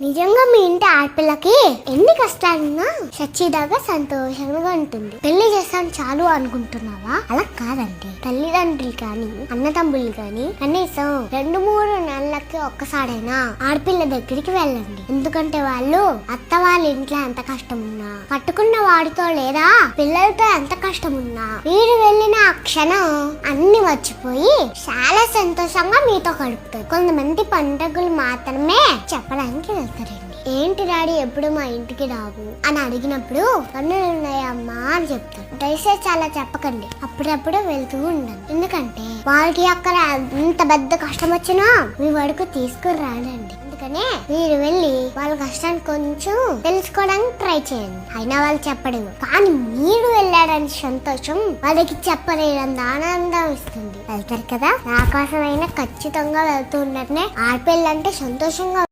నిజంగా మీ ఇంటి ఆడపిల్లకి ఎన్ని కష్టాలున్నా సచ్చిదాగా సంతోషంగా ఉంటుంది. పెళ్లి చేస్తాను చాలు అనుకుంటున్నావా? అలా కాదండి. తల్లిదండ్రులు కానీ అన్నతమ్ముళ్ళు కానీ కనీసం 2-3 నెలలకి ఒక్కసారైనా ఆడపిల్ల దగ్గరికి వెళ్ళండి. ఎందుకంటే వాళ్ళు అత్త వాళ్ళ ఇంట్లో ఎంత కష్టం ఉన్నా, పట్టుకున్న వాడితో లేదా పిల్లలతో ఎంత కష్టం ఉన్నా మీరు వెళ్ళిన ఆ క్షణం అన్ని మర్చిపోయి చాలా సంతోషంగా మీతో గడుపుతారు. కొంతమంది పండుగలు మాత్రమే చెప్పడానికి వెళ్తారండి. ఏంటి డాడీ ఎప్పుడు మా ఇంటికి రావు అని అడిగినప్పుడు పన్నులు ఉన్నాయమ్మా అని చెప్తారు. దయచేసి చాలా చెప్పకండి, అప్పుడప్పుడు వెళ్తూ ఉండండి. ఎందుకంటే వాళ్ళకి అక్కడ ఎంత పెద్ద కష్టం వచ్చినా మీ వరకు తీసుకుని రాడండి. అందుకనే మీరు వెళ్ళి వాళ్ళ కష్టాన్ని కొంచెం తెలుసుకోవడానికి ట్రై చేయండి. అయినా వాళ్ళు చెప్పడు, కానీ మీరు వెళ్ళాడని సంతోషం వాళ్ళకి చెప్పలేనంత ఆనందం ఇస్తుంది. వెళ్తారు కదా, నా కోసమైనా ఖచ్చితంగా వెళ్తూ ఉండటమే ఆడపిల్లంటే సంతోషంగా